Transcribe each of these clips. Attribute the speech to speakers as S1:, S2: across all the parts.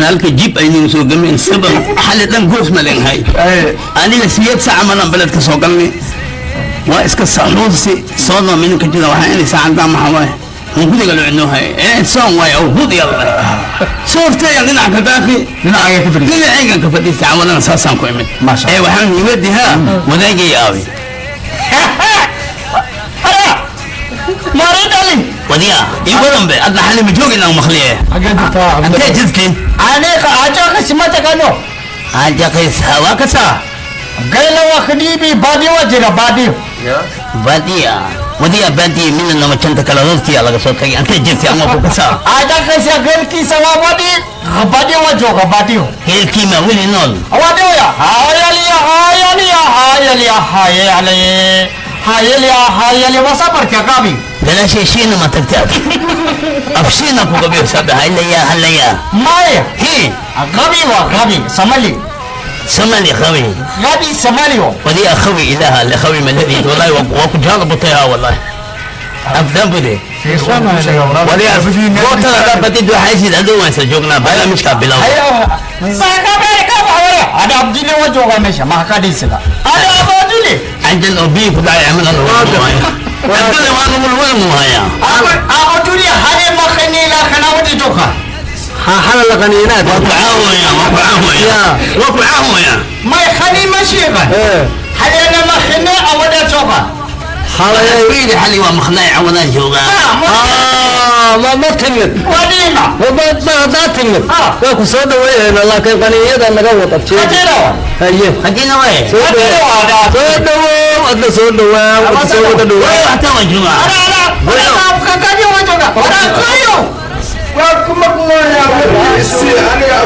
S1: احنا لك جيب اي نسوق من سبب حل دم قوس ملين هاي انا سيد ساعه من بلد كسوقني واسك الصحوسي صونا منك كده وحين ساعه دام حواي نقول قالوا انه هاي ايه صون واي او خذ يلا شفت يا غنا كدافي
S2: هنا عيك فريق
S1: كل عينك كفتي تعاملنا اساسا كويمت
S2: ما شاء الله
S1: ايه وحن يوديها وداقي ياوي
S3: ما رد علي
S1: وديا يقولون بي أدنى حالي مجوغي لهم مخليه أنت جزتين
S3: عليك عجاك سمتك أنو
S1: عجاك هواك سا
S3: قيل وخدي بي بادي وجرا بادي
S1: بادية وديا بادي من النوم كنت كالورتي على صوتك أنت جزتي أما فوق سا
S3: عجاك سا قيل كي سوا بادي غبادي وجوغ بادي
S1: قيل كي ما ولي نول
S3: وادي يا هاي لي وصبر كقابي
S1: بلا شيء ما تكتب أفشينا فوق بيه سبب هلا يا
S3: ماي
S1: هي
S3: غبي سمالي سمالي
S1: ودي أخوي إله اللي خوي ملذي والله وكجال بطيها والله أفدام بدي ولي وقت هذا بدي دو حيث الأدو ما سجونا بلا مش قابلة
S3: ada abdili wajo ga mesha ma ka dai sila ada abdili
S1: عندن أبي فدا يعمل أنا عندن ما نقول وين مو هيا
S3: abdili hare ma khani la khana wadi joka
S2: حل الغنينات
S1: وقعه يا
S3: ما khani mashiga hare na ma khani awada joka
S1: حلي حلي ومخناي عوضا جوغا
S2: ما تنت
S3: ودينا
S2: ما تنت كاكو سودا وين الله كان قنية أنا قوة طبشي هيه
S1: خدينا وين
S2: سودا
S1: حتى وجوغا
S4: أنا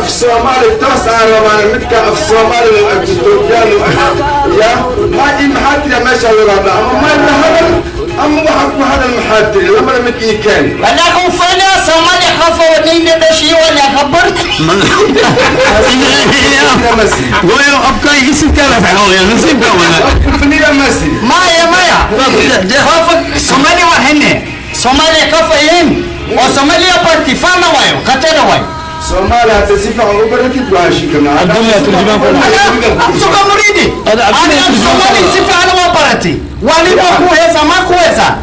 S4: في الصومال تسعى وأنا متك في الصومال الأجدودان يا ما دي محاتي ما شاء الله أما ما هذا أما هذا المحاتي لما متي كان
S3: أنا كوفنا صومالي خافوا ونين دشي ولا خبرت
S1: وين أبقى يسيب كلا فعويا نسيب كلا
S4: فنيلا مسي
S3: مايا خافك صومالي وحنة صومالي خافين وصوماليا بارتي فانا وايو كتير وايو
S4: صومال هتسيفع وبركي بواشي كمان
S2: الدنيا ترجمان
S3: أنا سوكا مريدي أنا صومالي سيفع أنا وبارتي واني باكو هذا ما كويسا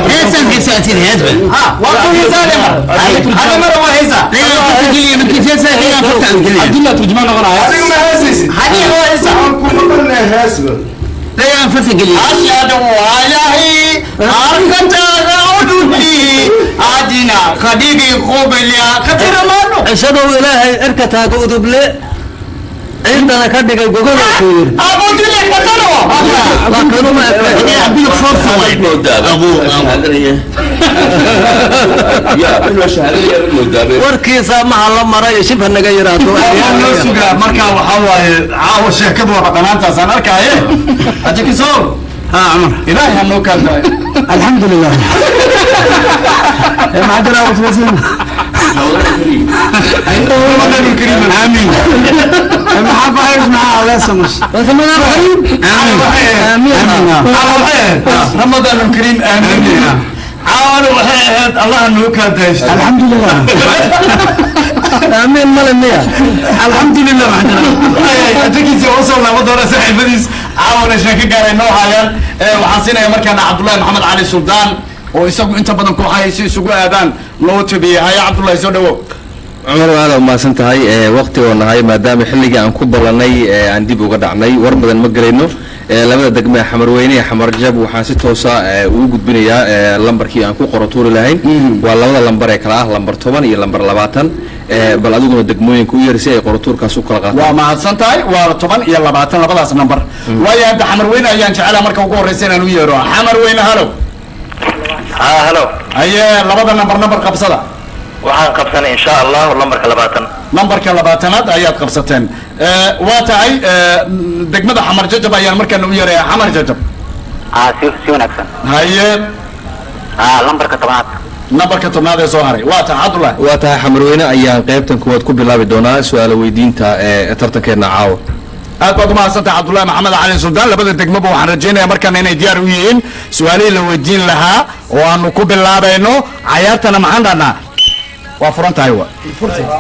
S1: هيسا في ساعتين هذبل
S3: واكو هذا أنا مرة وهذا
S1: لا تقولي من كيف هيسا هي فتح
S2: الدنيا ترجمان غرايا
S4: هذا ما هاسيس
S3: هذه هو هذا
S4: كل مرة هاسبل
S1: لا ينفث قليل
S3: أشهد عليه أنك تعودني أدنى خديجي قبليا كثير مانو
S2: أشهد إلهي إركتها قدب لي عندنا كدك الجوجل كثير
S3: أبو جلي كثيروا
S2: كانوا ما
S1: أبي فرصة أبو
S4: يا بنو شهرية بنو دابي
S2: warkiisa ma la maray shibha naga yiraahdo
S3: marka waxa waaye caawa sheekadu waa qanaantaas aan arkaaye ajikiso
S1: عمر
S3: ilaahay hanoo kaalday
S2: alxamdulillah ma adra waswasin
S1: آمين
S2: المحبة يسمع الله سمش وثمنا قريب آمين
S3: رمضان الكريم آمين عاونوا وحيد الله انه كان دايش
S2: الحمد لله آمين ملمية
S3: الحمد لله معنا تجي وصلنا وضعنا ساحل بديس عاونا شاكي قال انه هايان وحاسينا يا مركان عبد الله محمد علي سلطان ويسوق انت بدن كو حيسي سوق اذان لو تبي هيا عبد الله سو دو
S5: عمر وأنا ما سنتهاي وقتي ونهاي ما دام حلقة عن كبرناي عندي بوجد عني وربنا مجرينه لما دقمة حمر ويني حمر جاب وحاسة توصى وجود بنيا لمبر كي عن كقرطور لهين والله لمبر يكره لمبر ثمان يا لمبر لباتن بلادونا دقمين كوير سي قرطور كسوق الغاء
S3: وما سنتهاي وثمان يا لباتن لبلاس نمبر ويا عند حمر وين أيان شعلا مركب وقور رسينا نويرو حمر وين هلو
S6: هلو
S3: أيه لبلا نمبر قبصة
S6: waxaan qabsanay insha Allah
S3: lambarka 20 ayaad qabsateen waa tahay degmada xamar jajab ayaan markaan u yaray xamar jajab
S6: si wanaagsan
S3: haye
S6: lambarka
S3: 10 ee soo haray waa tahay Abdullah
S5: waa tahay xamar weyne ayaan qaybtan kuwad ku bilaabi doonaa su'aalo weydiinta tartankeena caawa
S3: aad baad u mahadsantahay Abdullah Maxamed Cali Suldaan labada degmaba waxaan rajaynayaa markaan inay diyaar u yihiin su'aalaha la weydiin lahaa oo aanu ku bilaabayno cayaartana maxaan dhahnaa وفرن تايوا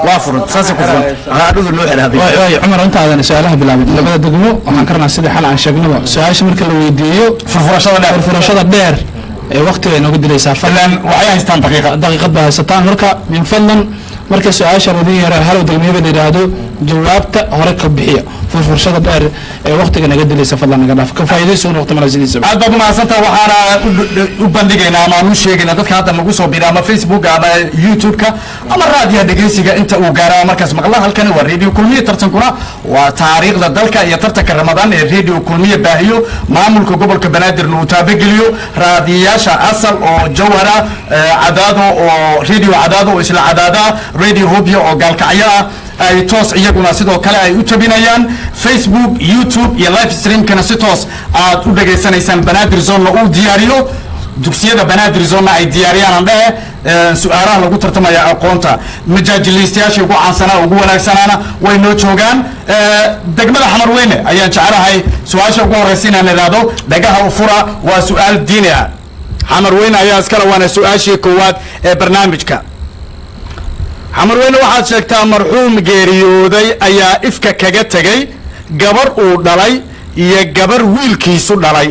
S3: وفرن ساسا كفرن هذا اللي هذا
S7: واي عمر انت هذا سؤالها bilaabay labada degmo waxaan karnaa sidii xal aan sheegnaba su'aasha marka la weydiiyo furfurashada dheer ee waqtiga inoogu dilaysaa
S3: فلان waxay haystaan
S7: daqiiqad baa haysataan marka min fadlan marka su'aasha wadin yara hal degmiyada la yiraahdo jawaabta hore ka bixiya furfurashada dheer ee waqtiga naga dilaysa fadlan naga dhaaf ka faa'iideyso waqti marasidiisa
S3: aad baad mahadsantahay waxaana u bandhigaynaa ama aan u sheegaynaa dadka hadda nagu soo biira ama Facebook ama YouTube-ka ama raadiyaha dhegeysiga inta uu gaaro markaas maqla halkan waa radio kulmiye tartankuna waa taariikhda dalka iyo tartanka Ramadaan ee radio kulmiye baahiyo maamulka gobolka Banaadir uu taabageliyo raadiyaasha asal oo Jawhara Cadaado oo radio Cadaado oo isla Cadaada radio Hobyo oo gaalkacyo ay toos iyaguna sidoo kale ay u tabinayaan Facebook YouTube iyo live stream kana si toos aad u dhageysanaysaan Banaadir Zone oo diyaariyo dugsiyada Banaadir Zone ay diyaariyaan dhehe su'aalaha lagu tartamaya aqoonta majaajiliistayaasha ugu caansana ugu wanaagsanaana way noo joogaan degmada Xamarweyne ayaan jecelahay su'aasha ugu horeysa inaan iraado dhagaha u fura waa su'aal diini ah Xamarweyne ayaa iskala waana su'aashii koowaad ee barnaamijka Xamarweyne waxaad sheegtaa marxuum geeriyooday ayaa ifka kaga tagay gabar uu dhalay iyo gabar wiilkiisu dhalay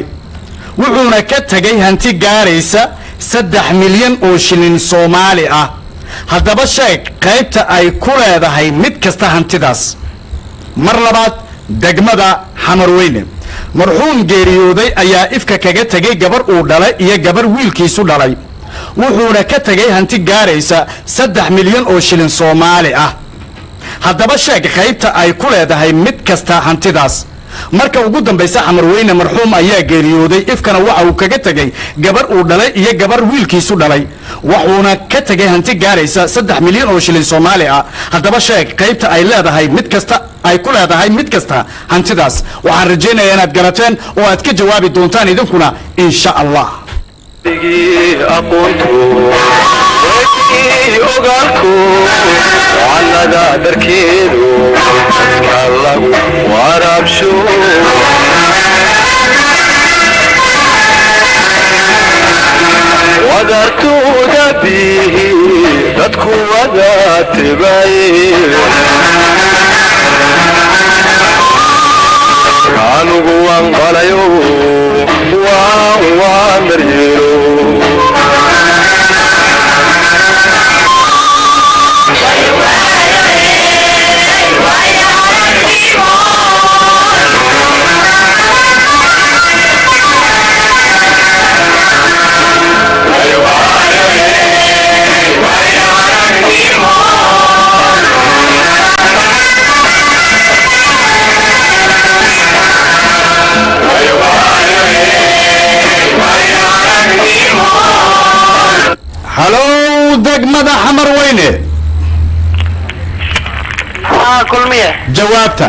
S3: wuxuuna ka tagay hanti gaaraysa 3 milyan oo shilin Soomaali ah haddaba sheeg qaybta ay ku leedahay mid kasta hantidaas mar labaad degmada Xamarweyne marxuum geeriyooday ayaa ifka kaga tagay gabar uu dhalay iyo gabar wiilkiisu dhalay wuxuuna ka tagay hanti gaaraysa 3 milyan oo shilin Soomaali ah haddaba sheeg qaybta ay ku leedahay mid kasta hantidaas marka ugu dambaysa Xamarweyne marxuum ayaa geeriyooday ifkana waxa uu kaga tagay gabar uu dhalay iyo gabar wiilkiisu dhalay wuxuuna ka tagay hanti gaaraysa 3 milyan oo shilin Soomaali ah haddaba sheeg qaybta ay leedahay mid kasta ay ku leedahay mid kasta hantidaas waxaan rajaynayaa inaad garateen oo aad ka jawaabi doontaan idinkuna insha Allah
S8: aqoontu ogaalku waalada darkeedu kallagu warabsho wadartuuda bihi dadku wada tibay anugu waan qalayo waan daryeelo
S3: halo degmada Xamarweyne
S6: kulmiye
S3: jawaabta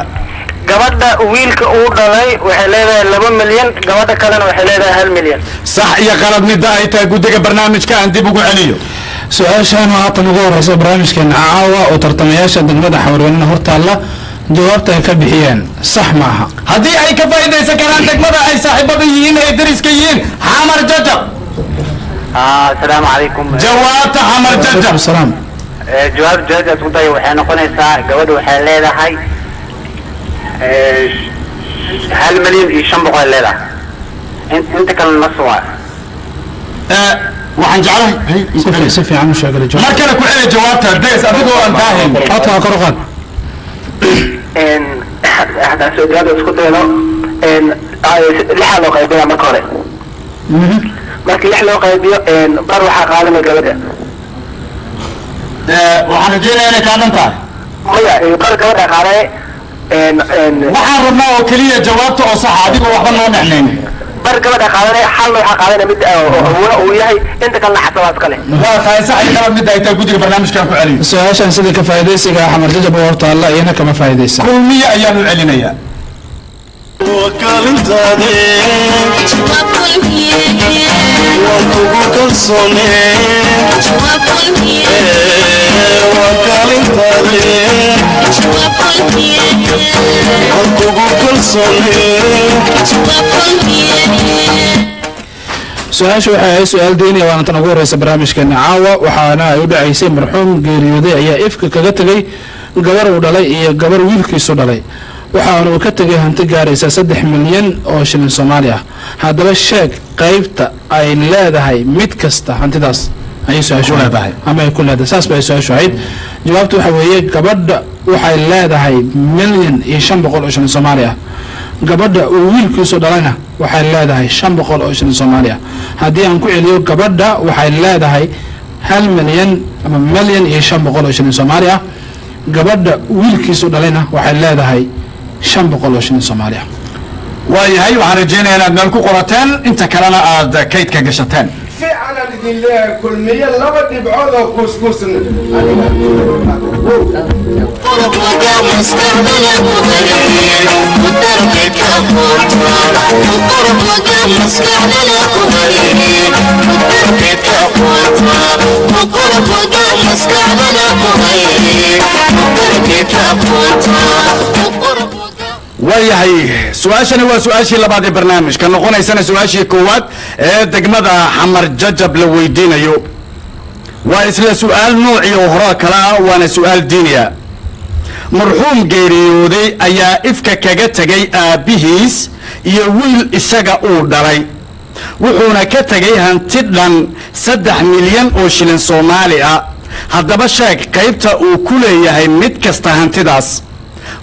S6: gabadha wiilka uu dhalay waxay leedahay 2 milyan gabadha kalena waxay leedahay 1 milyan
S3: sax iyo qalad mid ay tahay gudiga barnaamijka aan dib ugu celiyo
S7: su'aashan waa tan ugu horeysa barnaamijkeena caawa oo tartamayaasha degmada Xamarweyne hortaala jawaabta ay ka bixiyeen sax maaha
S3: haddii ay ka faa'iideysan karaan degmada ay saaxiibada yihiin ay dariska yihiin Xamar Jajab
S6: السلام عليكم
S3: jawaabta Xamar Jajab
S7: salaam
S6: جواب جواب اسku day waxay noqonaysaa gabadhu waxay leedahay 1 milyan iyo 500 leedahay inta kale naswa
S3: waxaan jeclahay
S7: si fiican u sheegay jawaab
S3: markana ku celi jawaabta dees adigoo aan daahin
S7: hata kor u qaad
S6: ahda soo jawaab isku dayno lixaa loo qaybiyaa marka hore markii lix loo qaybiyo bar waxaa qaadanaya gabadha
S3: waxaan rajaynayaa inay kaa dhan tahay
S6: maya bar gabadha qaaday
S3: waxaan rabnaa oo keliya jawaabta oo sax adigoo waxba noo dhexnayn
S6: bar gabadha qaadanay xal waxaa qaadanaya mid uu yahay inta kalena xasabaad kale
S3: waa tahay sax iyo qalad mid ay tahay gudiga barnaamijkan ku celiyo
S7: su'aashan sida ka faa'iideysiga Xamar Jajab oo hortaala iyana kama faa'iideysan
S3: kulmiye ayaan u celinayaa
S7: su-aasha waxay ahayd su-aal diiniya waana tan ugu horeysa barnaamijkeena caawa waxaana ay u dhacaysay marxuum geeriyooday ayaa ifka kaga tegay gabar uu dhalay iyo gabar wiilkiisu dhalay waxaana uu ka tegay hanti gaaraysa 3 milyan oo shilin Soomaali ah haddaba sheeg qaybta ay leedahay mid kasta hantidaas ay su-aashu leedahay ama ay ku leedahay saas bay su-aashu ahayd jawaabtu waxa weeye gabadha waxay leedahay 1,500,000 oo shilin Soomaali ah gabadha uu wiilkiisu dhalayna waxay leedahay 500 oo shilin Soomaali ah haddii aan ku celiyo gabadha waxay leedahay 1 milyan ama 1,500,000 oo shilin Soomaali ah gabadha wiilkiisu dhalayna waxay leedahay 500 oo shilin Soomaali ah
S3: waayahay waxaan rajaynayaa inaad meel ku qorateen inta kalena aad kaydka gashateen
S4: fiican aan idin leeyahay kulmiye 2 dhibcood oo kuuskuusan
S3: waayahay su-aashani waa su-aashii labaad ee barnaamijka noqonaysana su-aashii koowaad ee degmada xamar jajab la weydiinayo waa isla su-aal noocii oo hore kale ah waana su-aal diiniya marxuum geeriyooday ayaa ifka kaga tegay aabbihiis iyo wiil isaga uu dhalay wuxuuna ka tegay hanti dhan 3 milyan oo shilin Soomaali ah haddaba sheeg qaybta uu ku leeyahay mid kasta hantidaas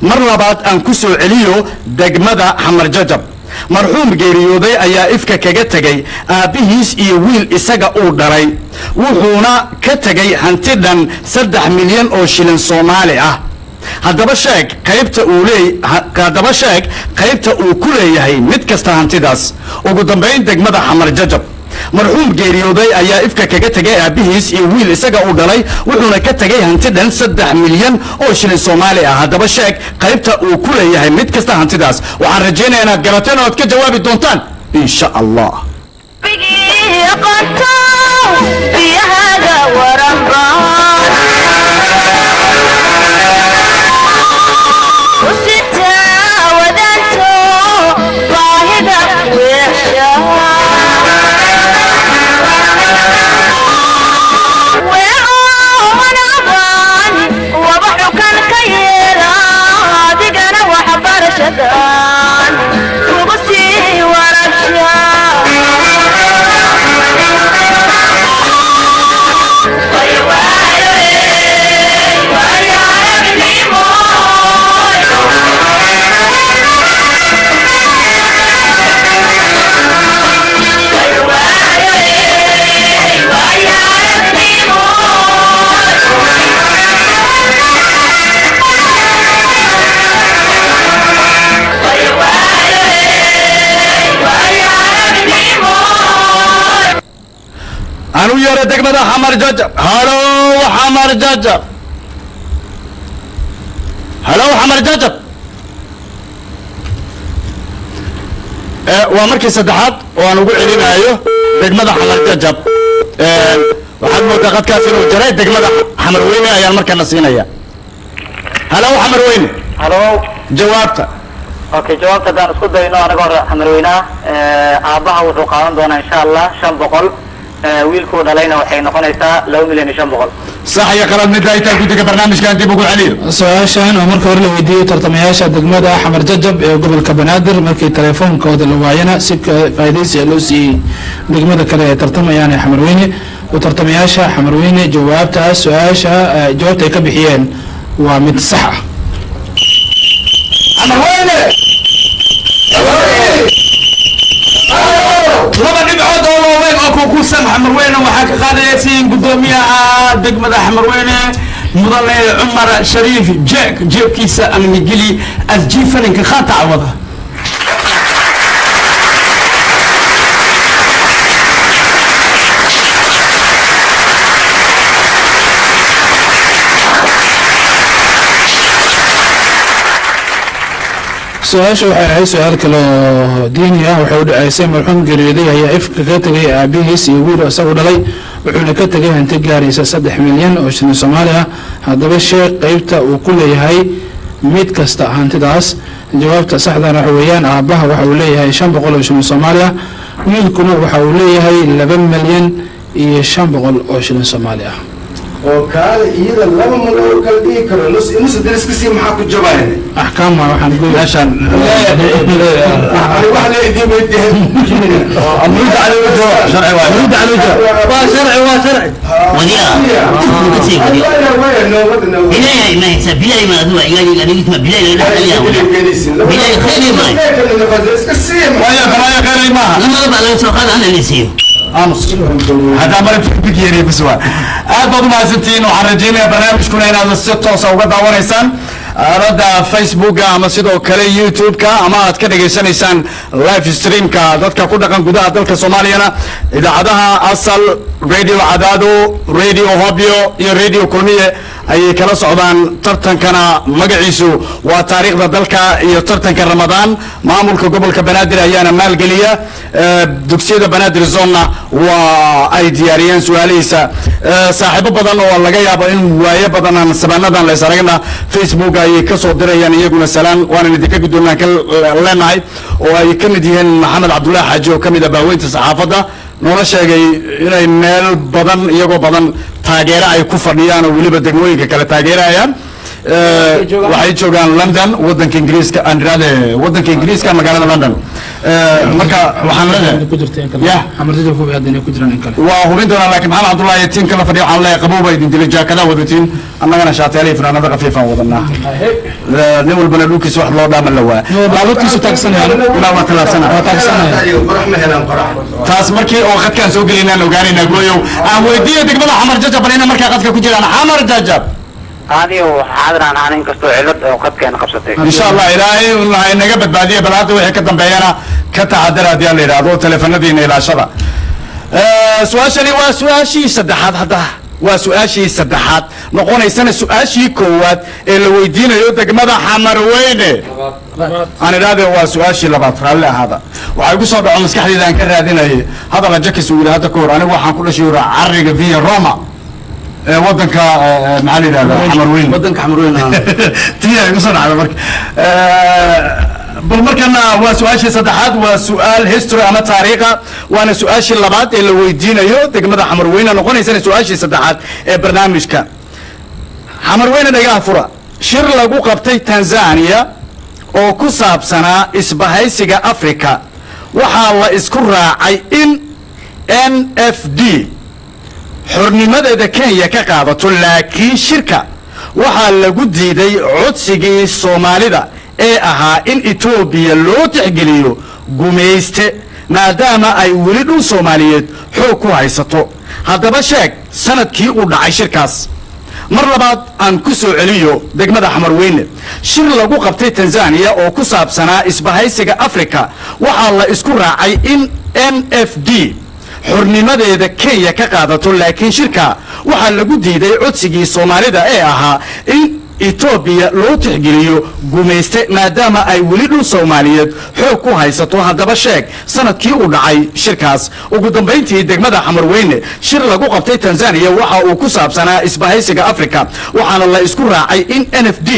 S3: mar labaad aan ku soo celiyo degmada xamar jajab marxuum geeriyooday ayaa ifka kaga tegay aabbihiis iyo wiil isaga uu dhalay wuxuuna ka tegay hanti dhan 3 milyan oo shilin Soomaali ah haddaba sheeg qaybta uu ku leeyahay mid kasta hantidaas ugu dambayn degmada xamar jajab marxuum geeriyooday ayaa ifka kaga tegay aabbihiis iyo wiil isaga uu dhalay wuxuuna ka tegay hanti dhan 3 milyan oo shilin Soomaali ah haddaba sheeg qaybta uu ku leeyahay mid kasta hantidaas waxaan rajaynayaa inaad garateen oo aad ka jawaabi doontaan insha Allah anu yara degmada xamar jajab halo xamar jajab waa markii saddexaad oo aan ugu celinayo degmada xamar jajab waxaad moodaa qadkaas inuu jaray degmada xamar weyne ayaan markana siinaya halo xamar weyne
S6: halo
S3: jawaabta
S6: okay jawaabta hadaan isku dayno anaga hore xamar weynaha aabaha wuxuu qaadan doonaa insha Allah 500 wiilku dhalayna waxay noqonaysaa 2,500,000
S3: صح يا قرار مداي تاكو دغ برنامج كان ديبو عليه
S7: su-aashan oo marka hore la weydiiyey tartamayaasha degmada xamar jajab ee gobolka banaadir markii telefoonkooda la waayana si faa'iideysi loo siiyey degmada kale ee tartamayaan ee xamar weyne oo tartamayaasha xamar weyne jawaabta su-aasha jawaabta ay ka bixiyeen waa mid sax ah
S3: xamar weyne laba dhibcood oo waaweyn oo ku kuusan xamar weyne waxaa ka qaadaysiin gudoomiyaha degmada xamar weyne mudane Umar Shariif jeebkiisa amnigeli asjiifaninka qaata wada
S7: su-aasha waxay ahayd su-aal kale oo diini ah waxay u dhacaysay marxuum geeriyooday ayaa ifka ka tegay aabihiis iyo wiil isagu dhalay wuxuuna ka tegay hanti gaaraysa 3 milyan oo shilin Soomaali ah haddaba sheeg qaybta uu ku leeyahay mid kasta hantidaas jawaabta saxdana waxa weeyaan aabbaha waxa uu leeyahay 500 oo shilin Soomaali ah wiilkuna waxa uu leeyahay 2 milyan iyo 500 oo shilin Soomaali ah
S4: oo kaale iyada laba maloo kala dhigi karo nus dariska si maxaa ku jabaayeen
S7: axkaam ma waxaan ku
S3: meeshan
S4: ani wax la idin weydiin
S3: amrida على وجه شرعي
S2: amrida على وجه waa sharci
S1: وديا كتير وديا بلاي ما يحسب بلاي ما هو يعني قريت ما بلاي لا خليها بلاي خلي ما
S3: ويا برايا غير ما
S1: لما بقى لو سوق انا اللي سيو
S3: امس هذا مرة بكيري بسوا أبغى ما زنتين وحرجينا برنامج كنا هنا الستة وسوق داوريسان ردا فيسبوك أما سيدو كلي يوتيوب كا أما أتكلم جيسان إنسان لايف ستريم كا ضد كقولنا كان جدا ضد كسومالينا إذا عدها أصل راديو عدادو راديو هوبيو يا راديو كلمية أي كلا صعدان ترتن كنا مجلسو وتاريخ ذلك يترتن كان رمضان معمول قبل كبنادر أيانا مال قلية دكسيدة بنادر زونا وأي دياريان سؤاليسا صاحب بدن والله جاي أبغى إن ويا بدن سبنا بدن لسرقنا فيسبوك أي كسر دري يعني يقول السلام وأنا نديك قدرنا كل لنا هاي وأي كم ديهن محمد عبد الله حاج وكم إذا بويت الصحافة ده نورا شيء إلى النيل بدن يجو بدن تاجرة أي كفرنيان ولي بدقوي كلا تاجرة يا waxay joogaan London wadanka Ingiriiska aan raade wadanka Ingiriiska magaalada London marka waxaan leeyahay ya
S7: amartida ku baadina ku jiraan in kale
S3: waa hubin doona laakiin maxamed Cabdullaahi tiin kala fadhiyo waxaan leeyahay qabowba idin dilay jaakada wadatiin annagana shaatiyay fanaanada qafiifan wadanaa nin walbana dhulkiisa wax loo dhaaman la waa
S7: dawladkiisu taagsanayaan
S3: ilaa waa
S7: taagsanayaan
S3: taas markii oo qadkaan soo gelinaan ogaanayna gooyow aan weydiiyo degmada Xamar Jajab barina markaa qadka ku jiraan Xamar Jajab
S6: هذه وحاضران عن إنك استوعبت وقد كان قبضتك
S3: إن شاء الله إلهي نجبت بعديه بلاده وهيك بيانا كتعدل هذه اللي رادو تلفون دين إلى شرع سؤاشي وسؤاشي سدحات هذا وسؤاشي سدحات نقول إنسان سؤاشي كوات اللي ويدينا يودك ماذا حمر وينه أنا هذا هو سؤاشي لبطر الله هذا وعيقول صعب على مسكح إذا كان هذا هذا رجك سؤال هذا كور أنا واحد كل شيء عرق فيه روما ودنك معالي هذا حمروين
S1: ودنك حمروين
S3: تيا يقصر على مرك بالمركنا وسؤال صدحات وسؤال هيستوري أما تاريخه وأنا سؤال اللبات اللي ويدينا يو تجمع حمروين أنا قلنا إنسان سؤال صدحات برنامج كا حمروين ده يافرا شر لقو قبتي تنزانيا أو كسب سنة إسبهاي سجا أفريقيا وحال إسكرا عي NFD xornimadeeda Kenya ka qaadato laakiin shirka waxa lagu diiday codsigii Soomaalida ee ahaa in Ethiopia loo tixgeliyo gumayste maadaama ay weli dhul Soomaaliyeed xoog ku haysato haddaba sheeg sanadkii uu dhacay shirkaas mar labaad aan ku soo celiyo degmada Xamarweyne shir lagu qabtay Tanzania oo ku saabsanaa isbahaysiga Afrika waxa la isku raacay in NFD xornimadeeda Kenya ka qaadato laakiin shirka waxa lagu diiday codsigii Soomaalida ee ahaa in Ethiopia loo tixgeliyo gumayste maadaama ay weli dhul Soomaaliyeed xoog ku haysato haddaba sheeg sanadkii uu dhacay shirkaas ugu dambeyntii degmada Xamarweyne shir lagu qabtay Tanzania waxa uu ku saabsanaa isbahaysiga Afrika waxaana la isku raacay in NFD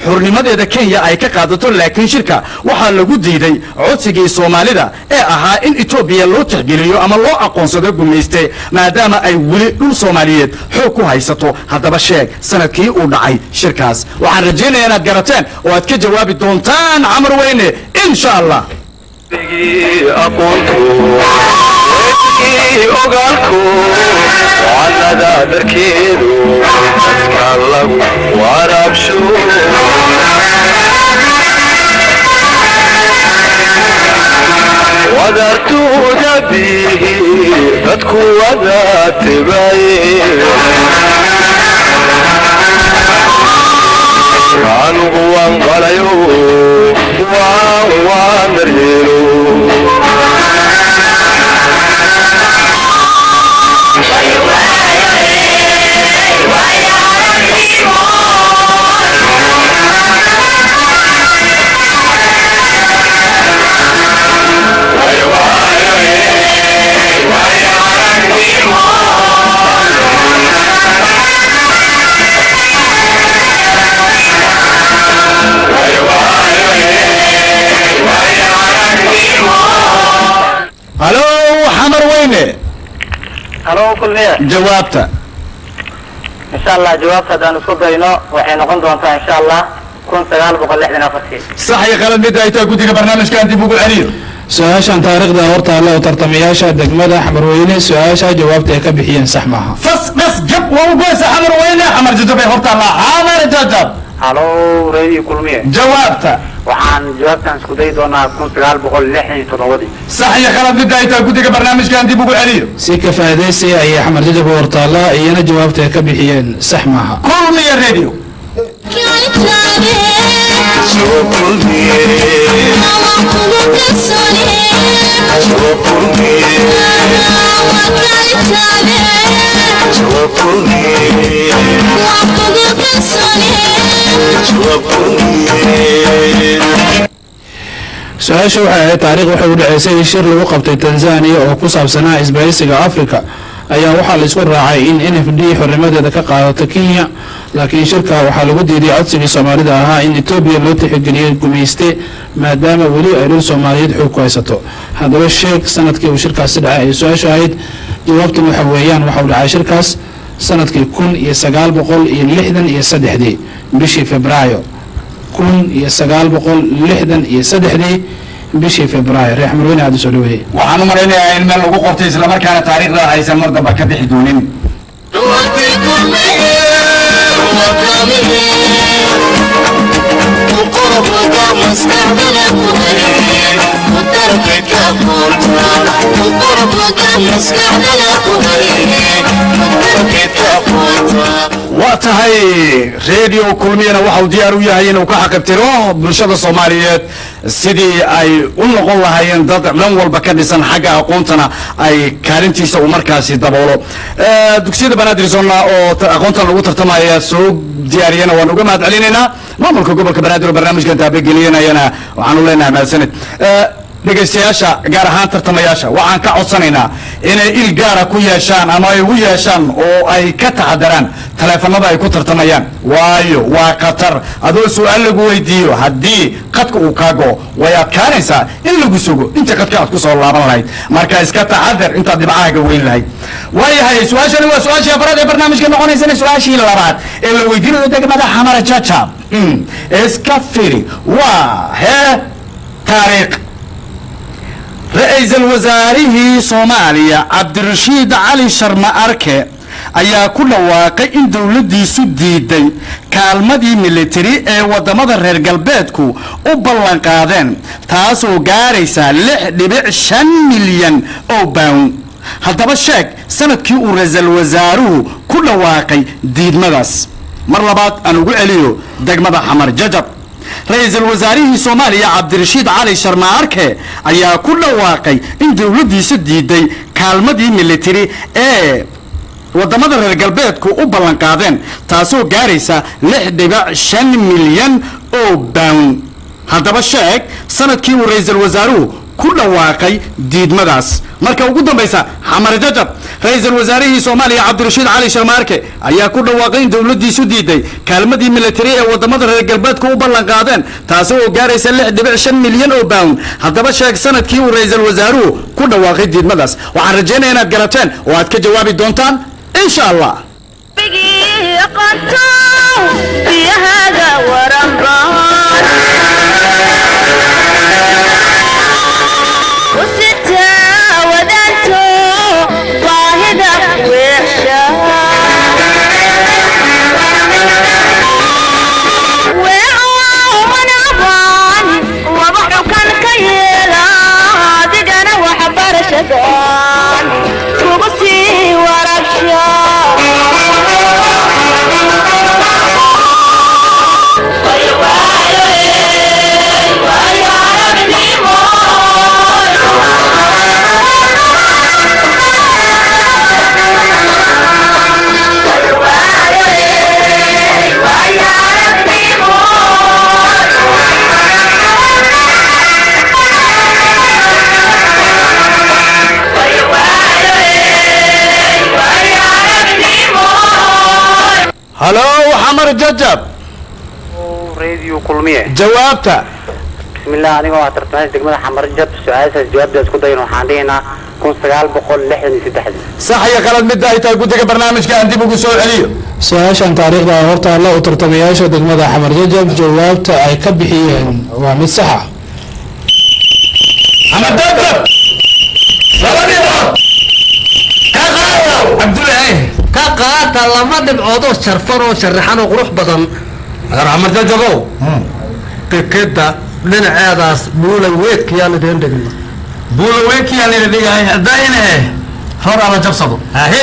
S3: xornimadeeda Kenya ay ka qaadato laakiin shirka waxa lagu diiday codsigii Soomaalida ee ahaa in Ethiopia loo tixgeliyo ama loo aqoonsado gumayste maadaama ay weli dhul Soomaaliyeed xoog ku haysato haddaba sheeg sanadkii uu dhacay shirka waxaan rajaynayaa inaad garateen oo aad ka jawaabi doontaan Xamarweyne insha Allah
S8: aqoontu ogaalku waalada darkeedu dadka lagu waraabsho wadartuuda bihi dadku wada tibaye anugu waan qalayo waan daryeelo
S6: halo kulmiye
S3: jawaabta
S6: insha allah jawaabta haddaan isku dayno waxay noqon doontaa insha allah 1964
S3: sax iyo qalad mid ay tahay guddiga barnaamijkan dib ugu celiyo
S7: su-aashan taariikhda hortaalla oo tartamayaasha degmada xamarweyne su-aasha jawaabta ay ka bixiyeen sax maaha
S3: fas bas jab waa u goysa xamar weyne xamar jajab ay hortaalla xamar jajab
S6: halo radio kulmiye
S3: jawaabta
S6: waxaan jawaabtan isku dayi doonaa 1967
S3: sax iyo qalad mid ay tahay guddiga barnaamijkan dib ugu celiyo
S7: si ka faa'iidaysi ayay xamar jajab u hortaalla iyana jawaabta ay ka bixiyeen sax maaha
S3: kulmiye radio
S7: su-aasha waxay ahayd taariikh waxay u dhaceysay shir lagu qabtay tanzania oo ku saabsanaa isbahaysiga africa ayaa waxaa la isku raacay in NFD xornimadeeda ka qaadato Kenya laakiin shirka waxaa lagu diiday codsigii Soomaalida ahaa in Ethiopia loo tixgeliyo gumayste maadaama weli ay dhul Soomaaliyeed xoog ku haysato haddaba sheeg sanadkii uu shirkaasi dhacay ay su-aasha ahayd jawaabtu waxa weeyaan waxa uu dhacay shirkaas sanadkii 1963 bishii Febraayo 1963 bishii Febraayo reer xamarweyne aad soo dhaweeyay
S3: waxaan u maraynayaa in meel lagu qortay isla markaana taariikhda aysan mar dambe ka bixi doonin waa tahay radio kulmiyana waxa uu diyaar u yahay inuu ka xaqabtiro bulshada Soomaaliyeed sidii ay u noqon lahaayeen dad dhan walba ka dhisan xagga aqoontana ay kaalintiisa u markaasi daboolo dugsiyada Banaadirsoona oo aqoonta lagu tartamaya soo diyaariyana waan uga mahad celinaynaa maamulka gobolka Banaadir barnaamijka taabagelinayana waxaan u leenahay mahadsanid dhegeystayaasha gaar ahaan tartamayaasha waxaan ka codsanaynaa inay il gaara ku yeeshaan ama ay ugu yeeshaan oo ay ka taxadaraan taleefanada ay ku tartamayaan waayo waa khatar adoo su-aal lagu weydiiyo haddii qadka uu kaa go way adkaanaysaa in lagu sugo inta qadka aad ku soo laaban lahayd marka iska taxadar intaad dhibcahaaga weyn lahayd waayahay su-aashani waa su-aashii afraad ee barnaamijka noqonaysana su-aashii labaad ee la weydiinayo degmada xamar jajab iska firi waa hee taariikh ra-iisul wasaarihii Soomaaliya Cabdirashiid Cali Sharma Arke ayaa ku dhawaaqay in dawladdiisu diiday kaalmadii military ee wadamada reer galbeedku u ballan qaadeen taasoo gaaraysa 6.5 milyan oo pound haddaba sheeg sanadkii uu ra-iisul wasaaruhu ku dhawaaqay diidmadaas mar labaad aan ugu celiyo degmada xamar jajab ra-iisul wasaarihii Soomaaliya Cabdirashiid Cali Sharma Arke ayaa ku dhawaaqay in dawladdiisu diiday kaalmadii military ee wadamada reer galbeedku u ballan qaadeen taasoo gaaraysa 6.5 milyan oo pound haddaba sheeg sanadkii uu ra-iisul wasaaruhu ku dhawaaqay diidmadaas marka ugu dambaysa xamar jajab ra-iisul wasaarihii Soomaaliya Cabdirashiid Cali Sharma Arke ayaa ku dhawaaqay in dawladdiisu diiday kaalmadii military ee wadamada reer galbeedku u ballan qaadeen taasoo gaaraysa 6.5 milyan oo pound haddaba sheeg sanadkii uu ra-iisul wasaaruhu ku dhawaaqay diidmadaas waxaan rajaynayaa inaad garateen oo aad ka jawaabi doontaan insha Allah هلو حمر ججب
S6: radio kulmiye
S3: جوابته
S6: بسم الله aniga waa tartamay degmada xamar jab su'aasha jawaabta isku dayno waxaan dhigana 1963
S3: sax iyo qalad midda ay tahay guddiga barnaamijka aan dib ugu soo celiyo
S7: su-aashan taariikhda hortaalla u tartamayaasha degmada xamar jajab jawaabta ay ka bixiyeen waa mid saxa
S3: xamar jajab cabdullaahi
S2: ka qaata lama dhibcood oo sharfan oo sharaxan oo qurux badan xamar jajabow tikida dhinaceedaas buulay weedkiyaan idin dhigna
S3: buula weekiyaan ila dhigahay haddayna hor ala jabsado
S2: ahe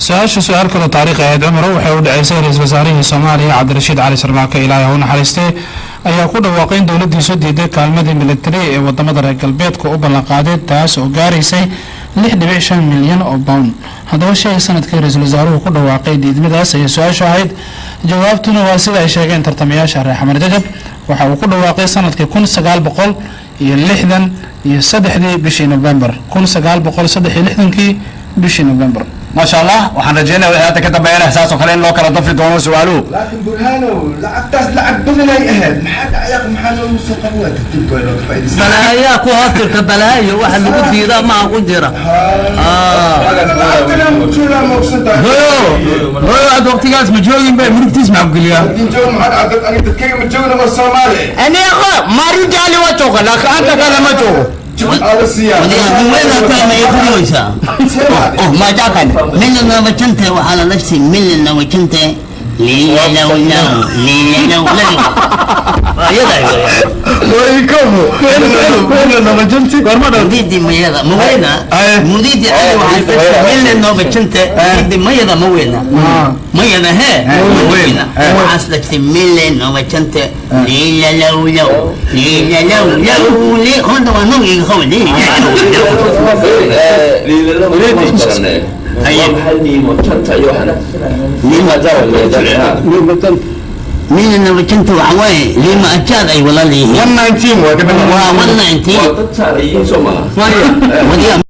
S7: su-aasha su-aal kaloo taariikhi ahayd cumaro waxay u dhaceysay ra-iisul wasaarihii soomaaliya cabdirashiid cali sharmaake ilaahay ha u naxariistay ayaa ku dhawaaqay in dowladiisu diiday kaalmadii militari ee wadamada reer galbeedka u ballanqaaday taas oo gaaraysay 6.5 milyan oo pound haddaba shay sanadkii ra-iisul wasaaruhu ku dhawaaqay diidmadaas ayay su-aashu ahayd jawaabtuna waa sida ay sheegeen tartamayaasha reer xamar jajab waxa uu ku dhawaaqay sanadkii 1963 bishii November 1963 bishii November
S3: ما شاء الله وحنا رجينا هذا كتب بيان احساس وخلينا لو كلا ضفي دونه سؤالو
S4: لكن برهانو لعبتاس لعب بدنا يأهل محد عيق محل المستقبلات تبقى لو تفايد
S2: بلايا كو هاترك بلايا واحد لو ديدا ما قدره
S4: عندنا مشكلة مقصودة
S3: هو هذا وقت جالس مجوين بيه مريك تسمع بقوليا
S4: جو محل عدد أنا تتكلم متجونا من الصومالي
S2: انا يا اخو ما رجالي وجهك لكن انت كلام وجهك
S4: على السيارة
S1: من وين كان يخلويسا ما جاكن من النوبتنت وعلى نفسي من النوبتنت لي لو
S3: ويكمو وين لما جنتي
S1: مديدي ميدا موينا مديدي ايوه من النوبتنت مديدي ميدا موينا ميدا هي موينا وعسلك من النوبتنت لي لو لي هون ده نو يخول لي مين اللي كنت وعواي لما أكاد أي والله لي
S3: 119
S1: 119